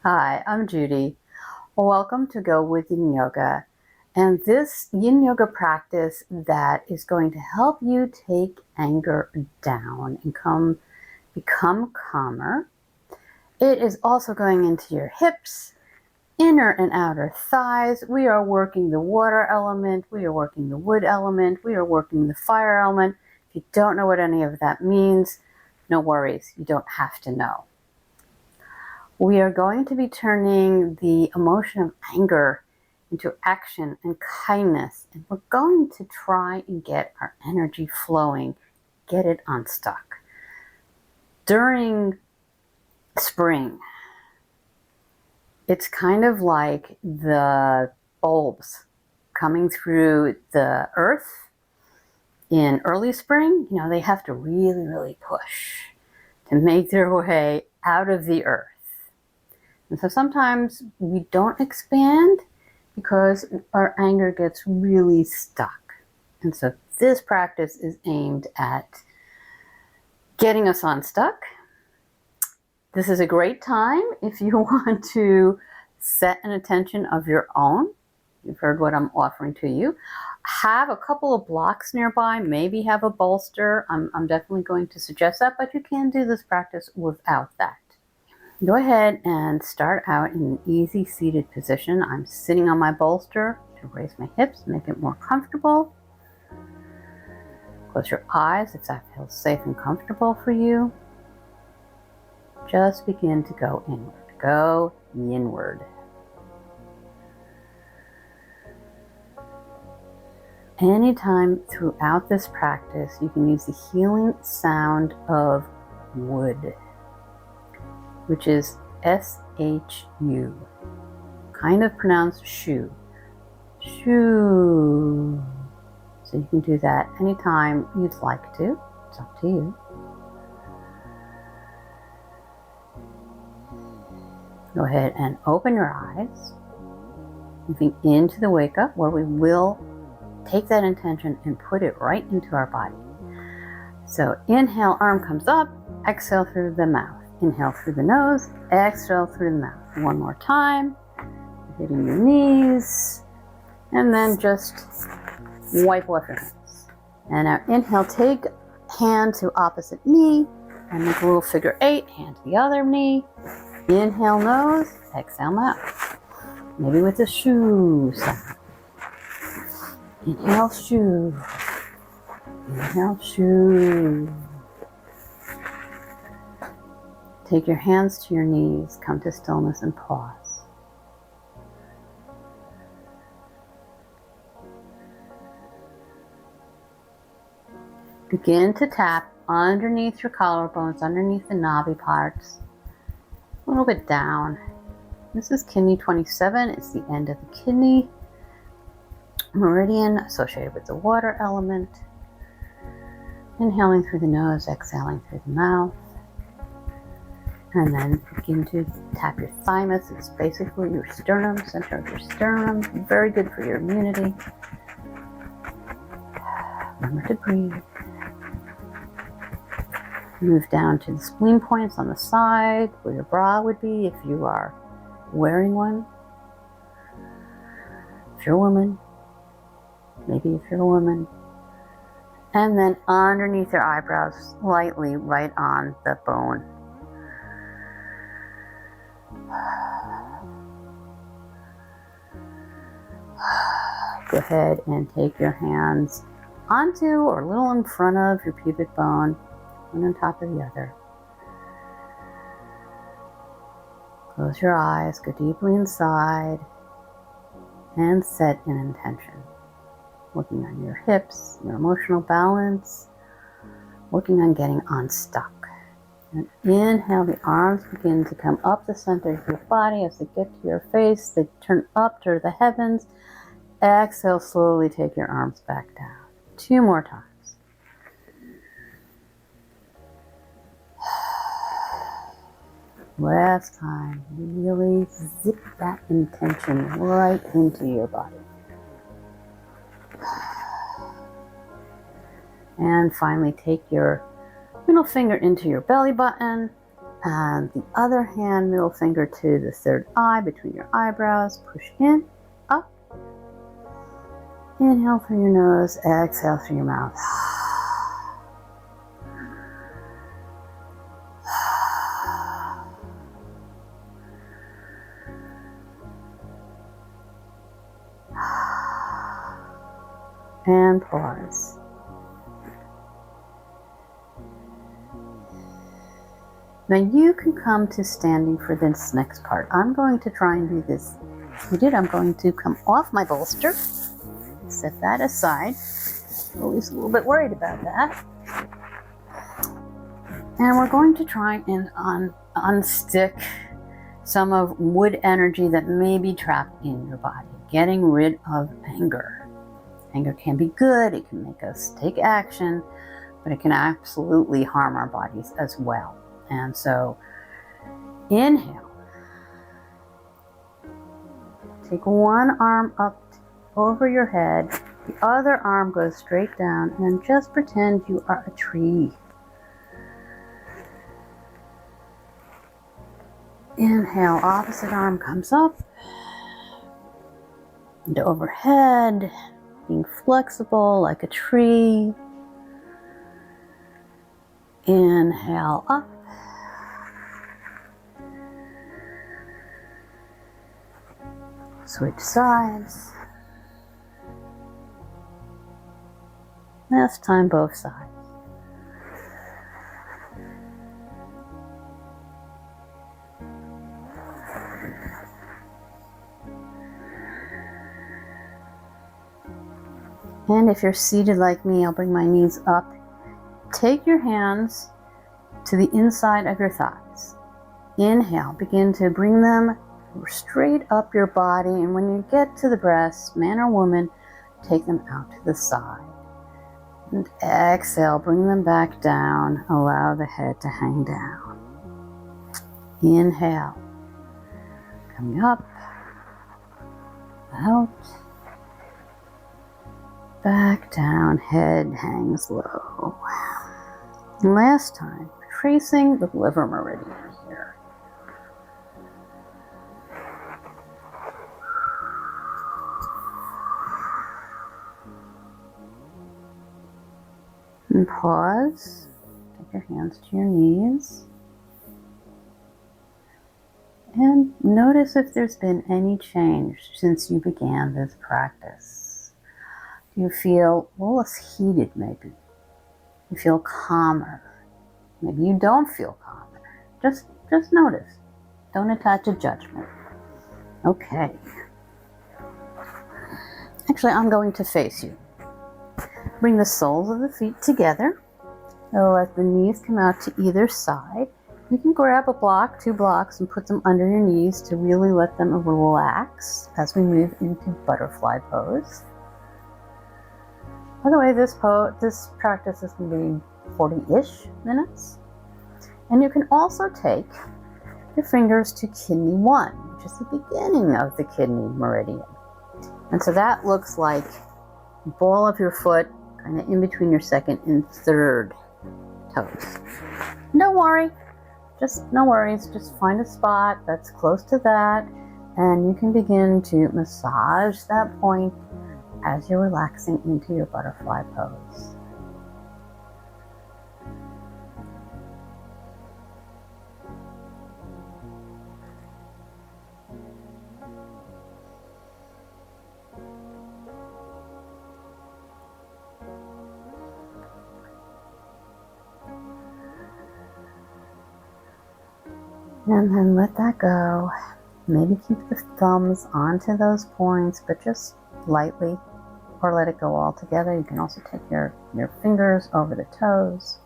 Hi, I'm Judy. Welcome to Go with Yin Yoga. And this Yin Yoga practice that is going to help you take anger down and become calmer. It is also going into your hips, inner and outer thighs. We are working the water element. We are working the wood element. We are working the fire element. If you don't know what any of that means, no worries. You don't have to know. We are going to be turning the emotion of anger into action and kindness. And we're going to try and get our energy flowing, get it unstuck. During spring, it's kind of like the bulbs coming through the earth in early spring. You know, they have to really, really push to make their way out of the earth. And so sometimes we don't expand because our anger gets really stuck. And so this practice is aimed at getting us unstuck. This is a great time if you want to set an intention of your own. You've heard what I'm offering to you. Have a couple of blocks nearby, maybe have a bolster. I'm definitely going to suggest that, but you can do this practice without that. Go ahead and start out in an easy seated position. I'm sitting on my bolster to raise my hips, make it more comfortable. Close your eyes if that feels safe and comfortable for you. Just begin to go inward. Go yinward. Anytime throughout this practice, you can use the healing sound of wood, which is S-H-U, kind of pronounced shoo. Shoo. So you can do that anytime you'd like to. It's up to you. Go ahead and open your eyes, moving into the wake up, where we will take that intention and put it right into our body. So inhale, arm comes up, exhale through the mouth. Inhale through the nose, exhale through the mouth. One more time, hitting your knees, and then just wipe off your hands. And now inhale, take hand to opposite knee, and make a little figure 8, hand to the other knee. Inhale nose, exhale mouth. Maybe with a shoo sound. Inhale, shoo. Inhale, shoo. Take your hands to your knees, come to stillness and pause. Begin to tap underneath your collarbones, underneath the knobby parts, a little bit down. This is kidney 27. It's the end of the kidney meridian associated with the water element. Inhaling through the nose, exhaling through the mouth. And then begin to tap your thymus. It's basically your sternum, center of your sternum. Very good for your immunity. Remember to breathe. Move down to the spleen points on the side where your bra would be if you are wearing one. If you're a woman, maybe if you're a woman. And then underneath your eyebrows, slightly right on the bone. Go ahead and take your hands onto or a little in front of your pubic bone, one on top of the other. Close your eyes, go deeply inside, and set an intention. Working on your hips, your emotional balance, working on getting unstuck. And inhale, the arms begin to come up the center of your body as they get to your face. They turn up to the heavens. Exhale, slowly take your arms back down. 2 more times. Last time, really zip that intention right into your body. And finally, take your middle finger into your belly button And the other hand, middle finger to the third eye between your eyebrows. Push in, up. Inhale through your nose, exhale through your mouth. And pause. Now you can come to standing for this next part. I'm going to try and do this. I'm going to come off my bolster, set that aside. Always a little bit worried about that. And we're going to try and unstick some of wood energy that may be trapped in your body, getting rid of anger. Anger can be good, it can make us take action, but it can absolutely harm our bodies as well. And so, inhale. Take one arm up over your head, the other arm goes straight down, and just pretend you are a tree. Inhale, opposite arm comes up and overhead. Being flexible like a tree. Inhale up. Switch sides. Last time, both sides. And if you're seated like me, I'll bring my knees up. Take your hands to the inside of your thighs. Inhale, begin to bring them straight up your body. And when you get to the breasts, man or woman, take them out to the side. And exhale, bring them back down. Allow the head to hang down. Inhale, coming up, out. Back down, head hangs low. And last time, tracing the liver meridian here. And pause. Take your hands to your knees. And notice if there's been any change since you began this practice. Do you feel a little less heated maybe? You feel calmer. Maybe you don't feel calmer. Just notice. Don't attach a judgment. Okay. Actually, I'm going to face you. Bring the soles of the feet together. Let the knees come out to either side. You can grab a block, 2 blocks, and put them under your knees to really let them relax as we move into butterfly pose. By the way, this practice is going to be 40-ish minutes. And you can also take your fingers to kidney 1, which is the beginning of the kidney meridian. And so that looks like the ball of your foot kind of in between your second and third toes. Don't worry, no worries, just find a spot that's close to that, and you can begin to massage that point as you're relaxing into your butterfly pose. And then let that go. Maybe keep the thumbs onto those points, but just lightly, or let it go all together. You can also take your fingers over the toes.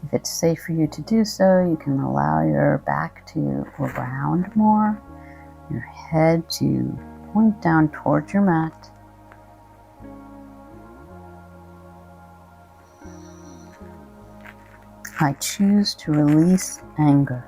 If it's safe for you to do so, you can allow your back to round more, your head to point down towards your mat, I choose to release anger.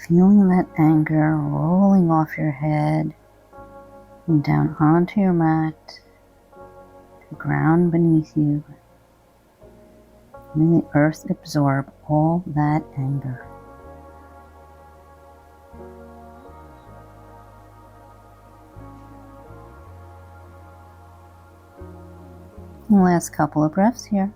Feeling that anger rolling off your head and down onto your mat, the ground beneath you, letting the earth absorb all that anger. And last couple of breaths here.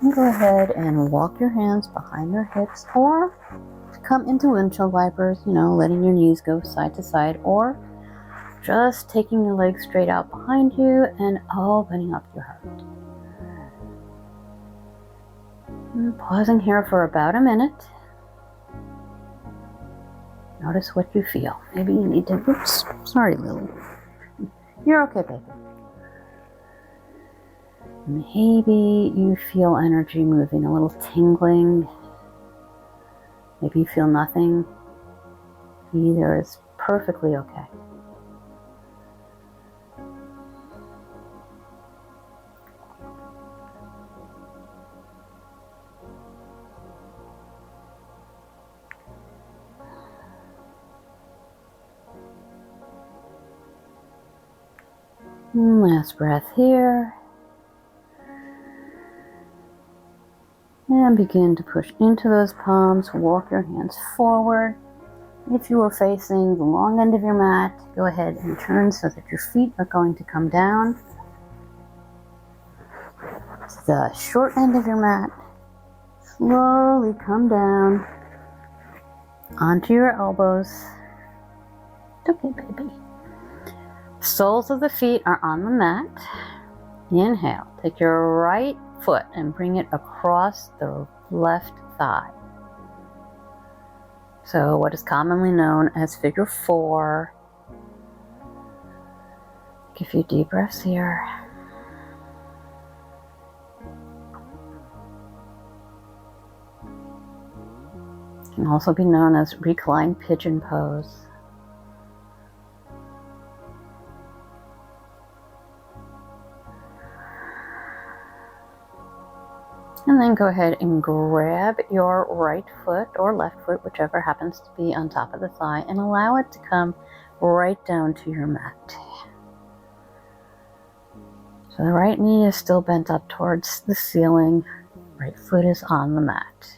And go ahead and walk your hands behind your hips, or come into windshield wipers, letting your knees go side to side, or just taking your legs straight out behind you and opening up your heart. And pausing here for about a minute. Notice what you feel. Maybe you need to, oops, sorry Lily. You're okay, baby. Maybe you feel energy moving, a little tingling. Maybe you feel nothing. Either is perfectly okay. And last breath here. And begin to push into those palms. Walk your hands forward. If you are facing the long end of your mat, go ahead and turn so that your feet are going to come down to the short end of your mat. Slowly come down onto your elbows. It's okay, baby. Soles of the feet are on the mat. Inhale. Take your right foot and bring it across the left thigh. So what is commonly known as figure 4. Take a few deep breaths here. It can also be known as reclined pigeon pose. And then go ahead and grab your right foot or left foot, whichever happens to be on top of the thigh, and allow it to come right down to your mat. So the right knee is still bent up towards the ceiling. Right foot is on the mat.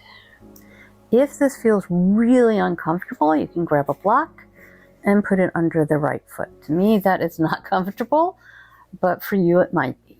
If this feels really uncomfortable, you can grab a block and put it under the right foot. To me, that is not comfortable, but for you, it might be.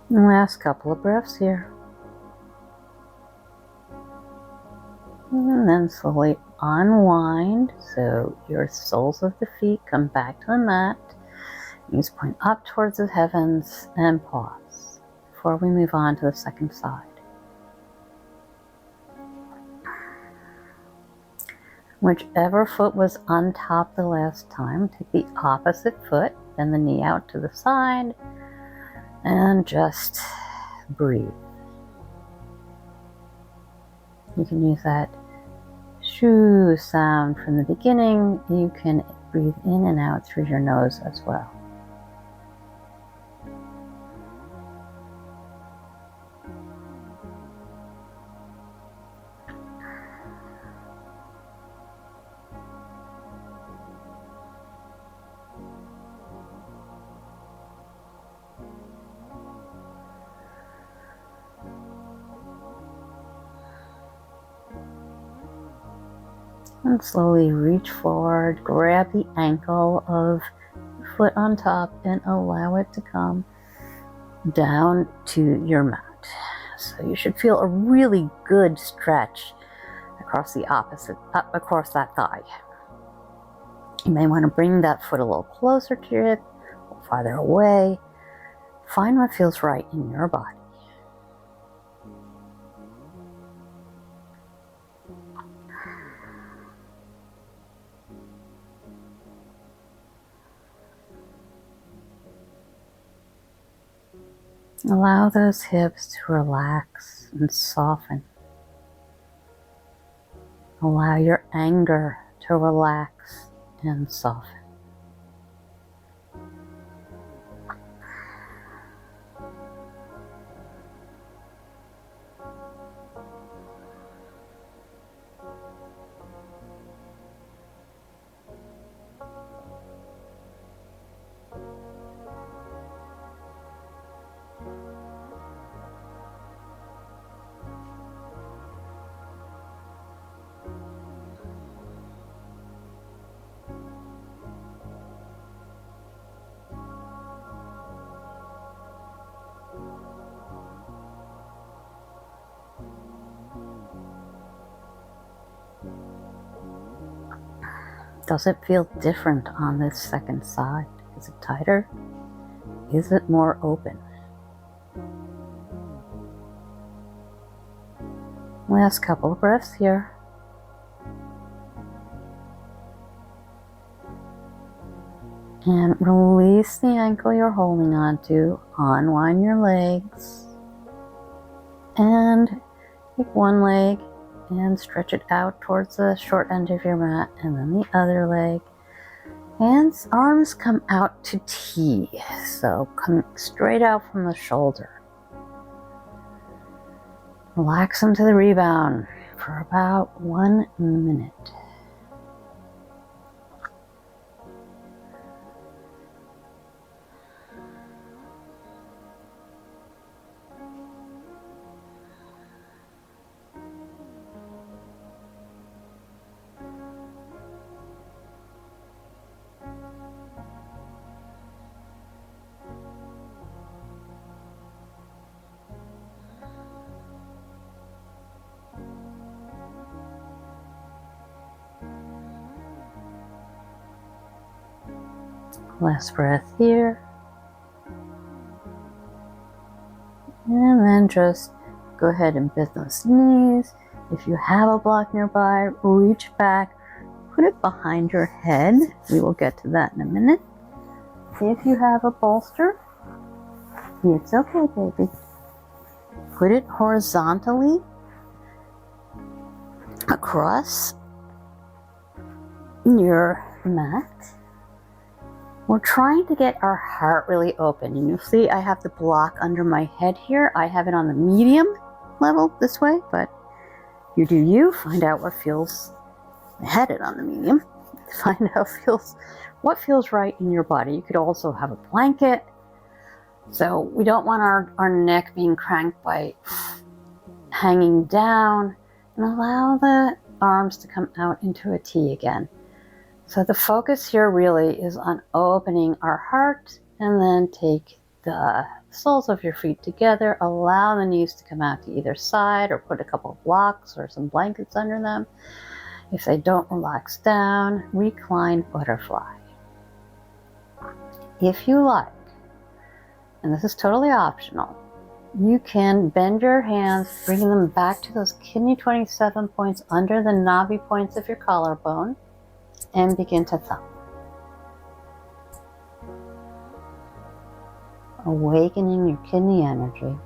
And last couple of breaths here. And then slowly unwind so your soles of the feet come back to the mat. Knees point up towards the heavens and pause before we move on to the second side. Whichever foot was on top the last time, take the opposite foot, bend the knee out to the side, and just breathe. You can use that shoo sound from the beginning. You can breathe in and out through your nose as well. And slowly reach forward, grab the ankle of the foot on top and allow it to come down to your mat. So you should feel a really good stretch across the opposite, up across that thigh. You may want to bring that foot a little closer to your hip, a little farther away. Find what feels right in your body. Allow those hips to relax and soften. Allow your anger to relax and soften. Does it feel different on this second side? Is it tighter? Is it more open? Last couple of breaths here. And release the ankle you're holding onto. Unwind your legs. And take one leg and stretch it out towards the short end of your mat, and then the other leg. Hands, arms come out to T, so come straight out from the shoulder. Relax into the rebound for about 1 minute. Last breath here. And then just go ahead and bend those knees. If you have a block nearby, reach back, put it behind your head. We will get to that in a minute. If you have a bolster, it's okay, baby. Put it horizontally across your mat. We're trying to get our heart really open. And you'll see I have the block under my head here. I have it on the medium level this way, but you do you. Find out what feels, I had it on the medium. Find out what feels right in your body. You could also have a blanket. So we don't want our neck being cranked by hanging down, and allow the arms to come out into a T again. So the focus here really is on opening our heart, and then take the soles of your feet together. Allow the knees to come out to either side, or put a couple of blocks or some blankets under them. If they don't relax down, recline butterfly. If you like, and this is totally optional, you can bend your hands, bringing them back to those kidney 27 points under the knobby points of your collarbone, and begin to thumb. Awakening your kidney energy.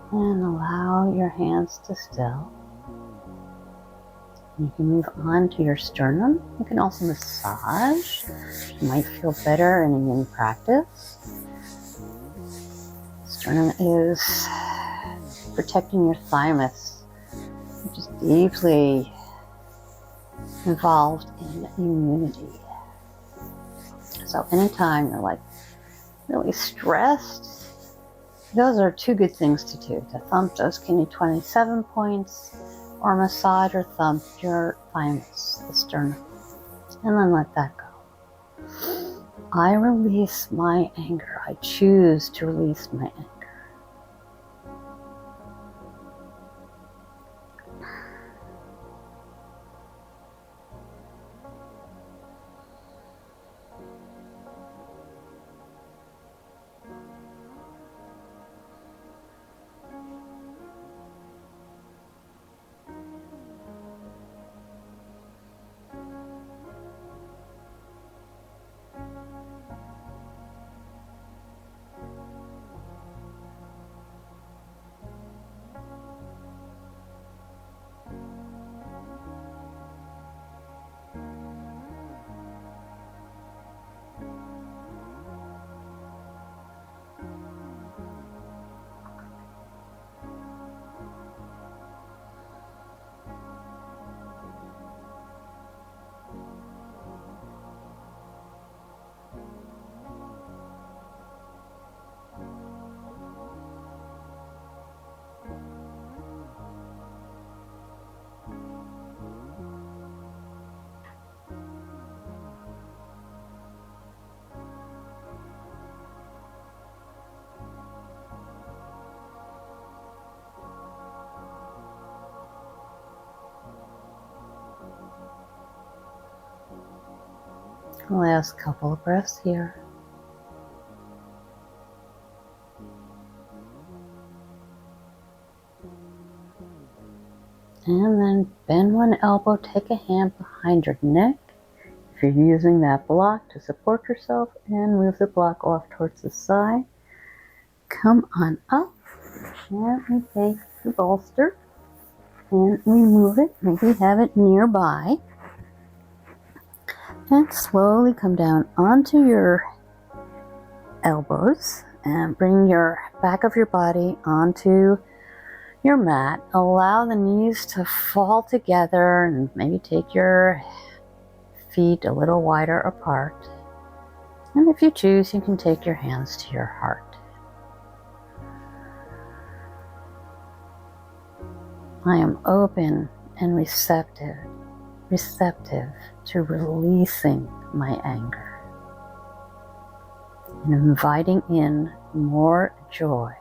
And allow your hands to still. You can move on to your sternum. You can also massage. You might feel better in a yin practice. Sternum is protecting your thymus, which is deeply involved in immunity. So anytime you're like really stressed, those are two good things to do, to thump those kidney 27 points, or massage or thump your thymus, the sternum, and then let that go. I release my anger. I choose to release my anger. Last couple of breaths here. And then bend one elbow, take a hand behind your neck. If you're using that block to support yourself, and move the block off towards the side. Come on up, and we take the bolster and remove it. Maybe have it nearby. And slowly come down onto your elbows and bring your back of your body onto your mat. Allow the knees to fall together, and maybe take your feet a little wider apart. And if you choose, you can take your hands to your heart. I am open and receptive to releasing my anger and inviting in more joy.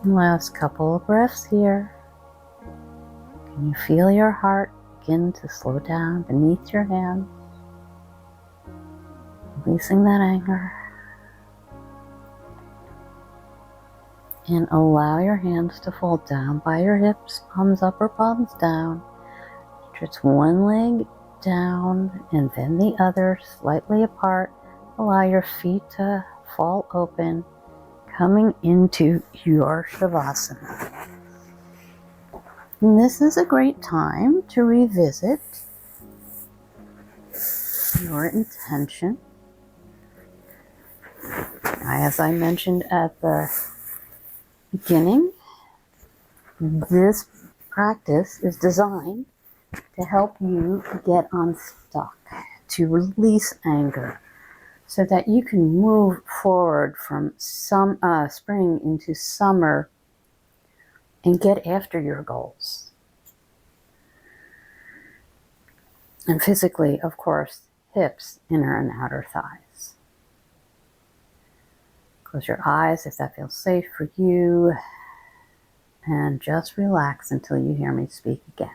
Last couple of breaths here. Can you feel your heart begin to slow down beneath your hands? Releasing that anger. And allow your hands to fall down by your hips, palms up or palms down. Just one leg down and then the other slightly apart. Allow your feet to fall open, coming into your Savasana. And this is a great time to revisit your intention. As I mentioned at the beginning, this practice is designed to help you get unstuck, to release anger, so that you can move forward from spring into summer and get after your goals. And physically, of course, hips, inner and outer thighs. Close your eyes if that feels safe for you, and just relax until you hear me speak again.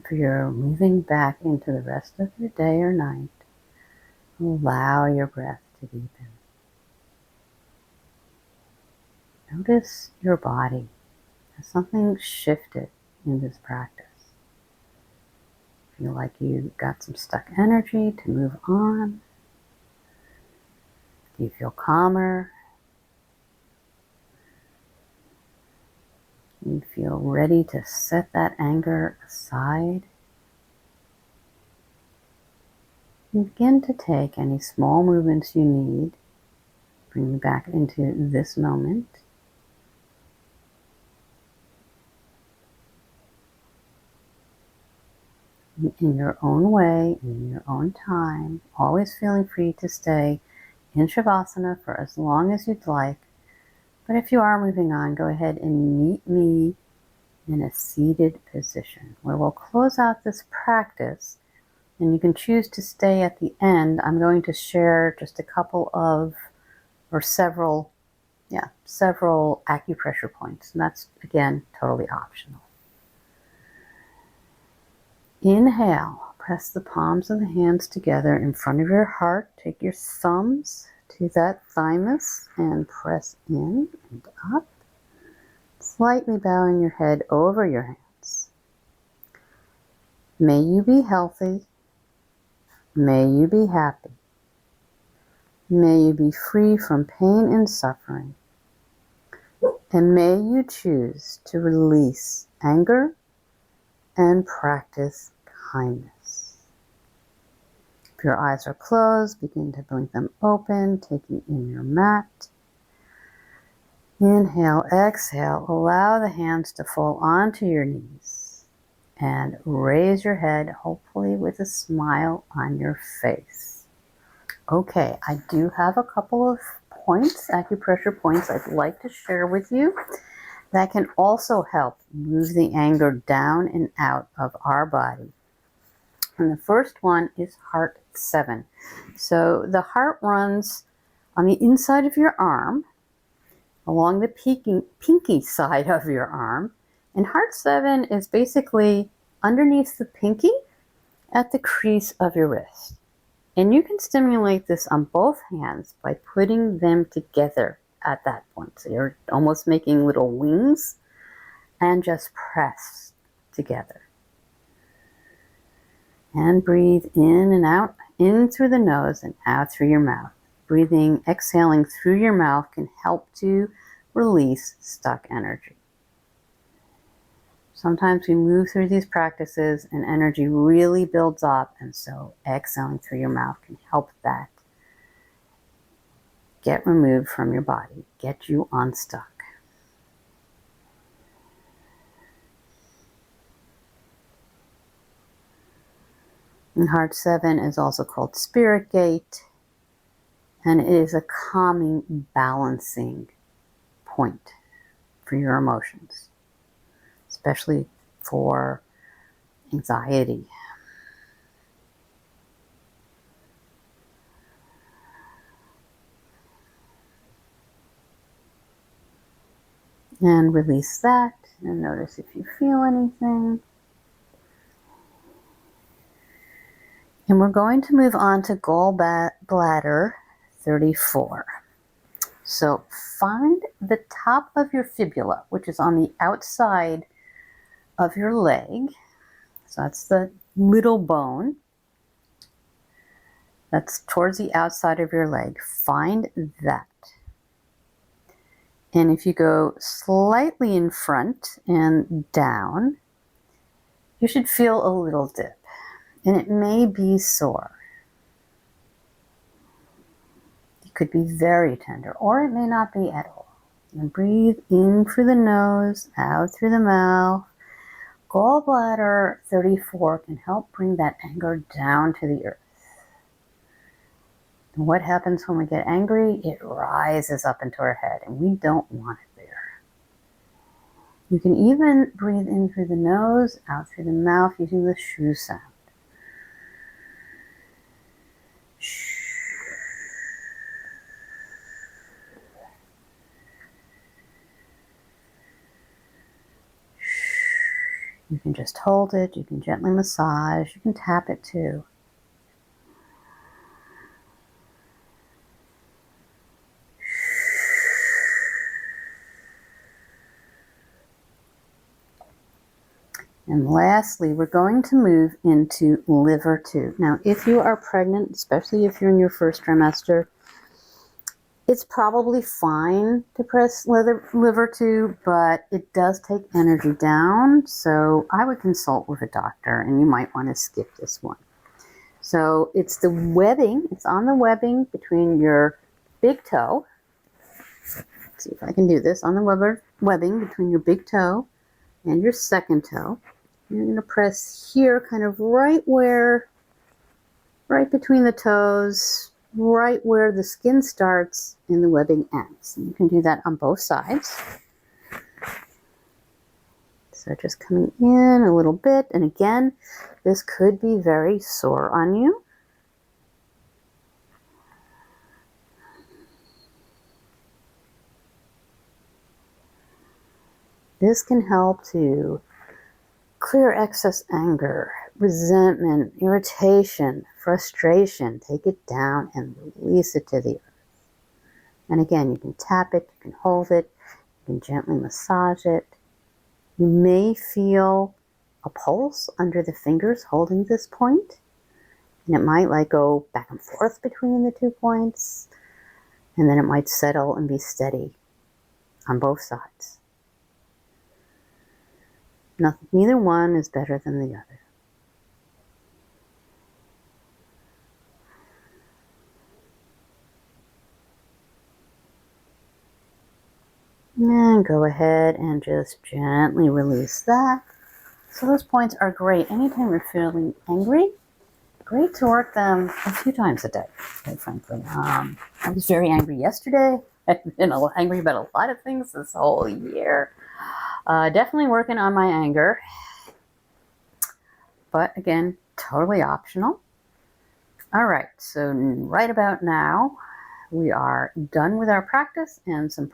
If you're moving back into the rest of your day or night, allow your breath to deepen. Notice your body. Has something shifted in this practice? Feel like you got some stuck energy to move on? Do you feel calmer? Do you feel ready to set that anger aside? And begin to take any small movements you need, bring you back into this moment. In your own way, in your own time, always feeling free to stay in Shavasana for as long as you'd like. But if you are moving on, go ahead and meet me in a seated position where we'll close out this practice, and you can choose to stay at the end. I'm going to share just a couple of, or several acupressure points, and that's, again, totally optional. Inhale, press the palms of the hands together in front of your heart. Take your thumbs to that thymus and press in and up. Slightly bowing your head over your hands. May you be healthy. May you be happy. May you be free from pain and suffering. And may you choose to release anger and practice kindness. If your eyes are closed, begin to blink them open, taking in your mat. Inhale, exhale, allow the hands to fall onto your knees and raise your head, hopefully with a smile on your face. Okay, I do have a couple of points, acupressure points I'd like to share with you that can also help move the anger down and out of our body. And the first one is heart 7. So the heart runs on the inside of your arm, along the pinky side of your arm. And heart 7 is basically underneath the pinky at the crease of your wrist. And you can stimulate this on both hands by putting them together at that point. So you're almost making little wings and just press together. And breathe in and out, in through the nose and out through your mouth. Breathing, exhaling through your mouth can help to release stuck energy. Sometimes we move through these practices and energy really builds up, and so exhaling through your mouth can help that get removed from your body, get you unstuck. And heart 7 is also called spirit gate, and it is a calming, balancing point for your emotions, especially for anxiety. And release that, and notice if you feel anything. And we're going to move on to Gallbladder 34. So find the top of your fibula, which is on the outside of your leg. So that's the little bone that's towards the outside of your leg. Find that. And if you go slightly in front and down, you should feel a little dip. And it may be sore. It could be very tender, or it may not be at all. And breathe in through the nose, out through the mouth. Gallbladder 34 can help bring that anger down to the earth. And what happens when we get angry? It rises up into our head, and we don't want it there. You can even breathe in through the nose, out through the mouth using the shoo sound. You can just hold it, you can gently massage, you can tap it too. And lastly, we're going to move into liver 2. Now, if you are pregnant, especially if you're in your first trimester, it's probably fine to press liver 2, but it does take energy down. So I would consult with a doctor, and you might want to skip this one. So it's the webbing, it's on the webbing between your big toe. Let's see if I can do this, on the webbing between your big toe and your second toe. You're going to press here, kind of right between the toes, right where the skin starts and the webbing ends. And you can do that on both sides. So just coming in a little bit. And again, this could be very sore on you. This can help to clear excess anger, resentment, irritation, frustration. Take it down and release it to the earth. And again, you can tap it, you can hold it, you can gently massage it. You may feel a pulse under the fingers holding this point, and it might like go back and forth between the 2 points, and then it might settle and be steady on both sides. Neither one is better than the other. And go ahead and just gently release that. So those points are great. Anytime you're feeling angry, great to work them a few times a day, quite frankly. I was very angry yesterday. I've been angry about a lot of things this whole year. Definitely working on my anger. But again, totally optional. All right, so right about now, we are done with our practice, and some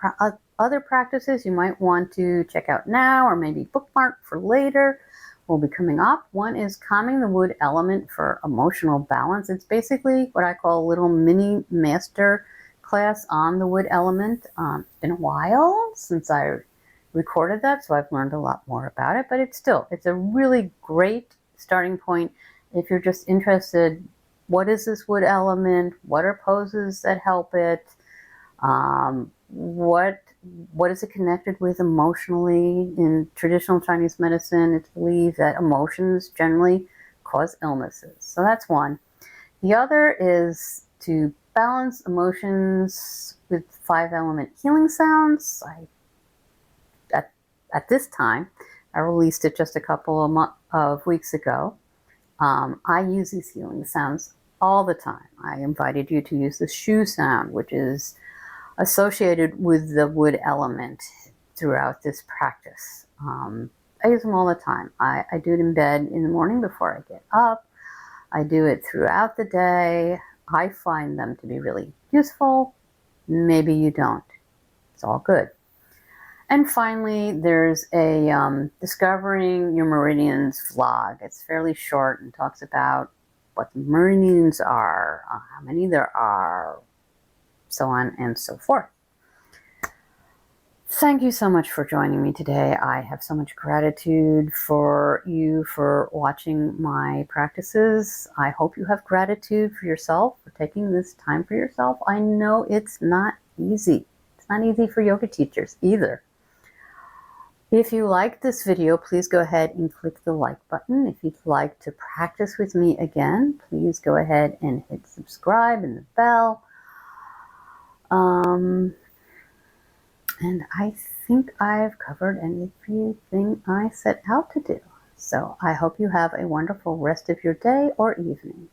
other practices you might want to check out now or maybe bookmark for later will be coming up. One is calming the wood element for emotional balance. It's basically what I call a little mini master class on the wood element. It's been a while since I recorded that, so I've learned a lot more about it, but it's a really great starting point if you're just interested. What is this wood element? What are poses that help it? What is it connected with emotionally? In traditional Chinese medicine, it's believed that emotions generally cause illnesses. So that's one. The other is to balance emotions with 5-element healing sounds. At this time, I released it just a couple of weeks ago. I use these healing sounds all the time. I invited you to use the shoe sound, which is associated with the wood element throughout this practice. I use them all the time. I do it in bed in the morning before I get up. I do it throughout the day. I find them to be really useful. Maybe you don't. It's all good. And finally, there's a Discovering Your Meridians vlog. It's fairly short and talks about what the meridians are, how many there are, so on and so forth. Thank you so much for joining me today. I have so much gratitude for you for watching my practices. I hope you have gratitude for yourself for taking this time for yourself. I know it's not easy. It's not easy for yoga teachers either. If you liked this video, please go ahead and click the like button. If you'd like to practice with me again, please go ahead and hit subscribe and the bell. And I think I've covered everything I set out to do. So I hope you have a wonderful rest of your day or evening.